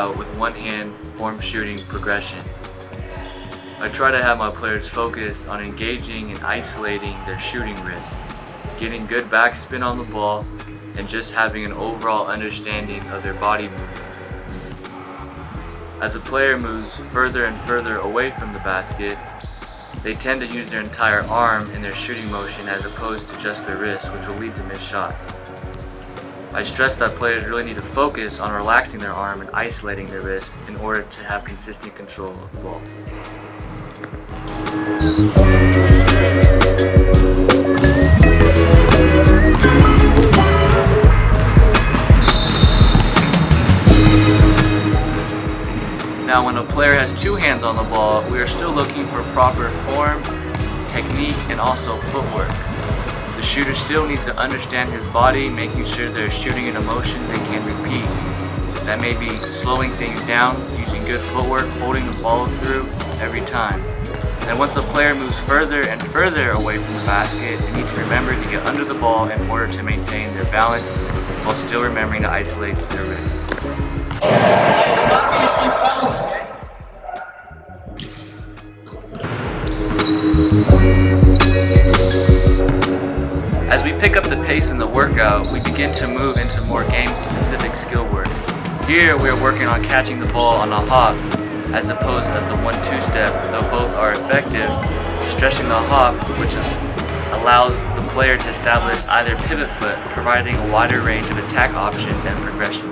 workout with one hand form shooting progression. I try to have my players focus on engaging and isolating their shooting wrist, getting good backspin on the ball, and just having an overall understanding of their body movements. As a player moves further and further away from the basket, they tend to use their entire arm in their shooting motion as opposed to just their wrist, which will lead to missed shots. I stress that players really need to focus on relaxing their arm and isolating their wrist in order to have consistent control of the ball. Now, when a player has two hands on the ball, we are still looking for proper form, technique, and also footwork. The shooter still needs to understand his body, making sure they're shooting in a motion they can repeat. That may be slowing things down, using good footwork, holding the ball through every time. And once a player moves further and further away from the basket, they need to remember to get under the ball in order to maintain their balance while still remembering to isolate their wrist. As we pick up the pace in the workout, we begin to move into more game-specific skill work. Here we are working on catching the ball on a hop as opposed to the 1-2 step, though both are effective. Stretching the hop, which allows the player to establish either pivot foot, providing a wider range of attack options and progression.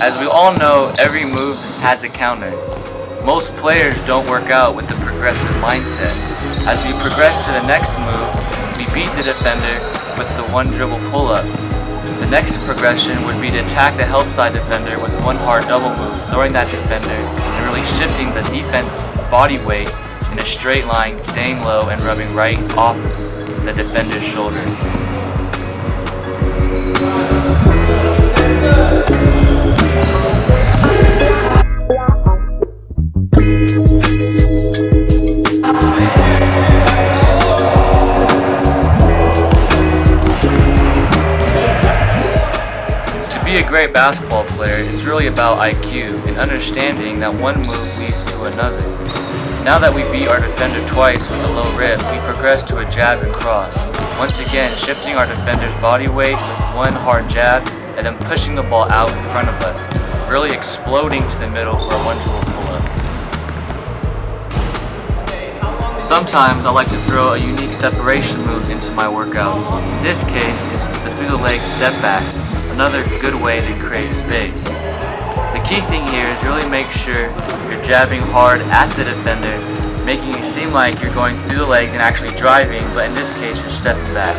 As we all know, every move has a counter. Most players don't work out with the progressive mindset. As we progress to the next move, we beat the defender with the one dribble pull-up. The next progression would be to attack the help side defender with one hard double move, throwing that defender and really shifting the defense body weight in a straight line, staying low and rubbing right off the defender's shoulder. To be a great basketball player is really about IQ and understanding that one move leads to another. Now that we beat our defender twice with a low rip, we progress to a jab and cross. Once again, shifting our defender's body weight with one hard jab and then pushing the ball out in front of us, really exploding to the middle for a one dribble pull-up. Sometimes I like to throw a unique separation move into my workout. In this case, it's the through the leg step back, another good way to create space. The key thing here is really make sure you're jabbing hard at the defender, making it seem like you're going through the legs and actually driving, but in this case you're stepping back.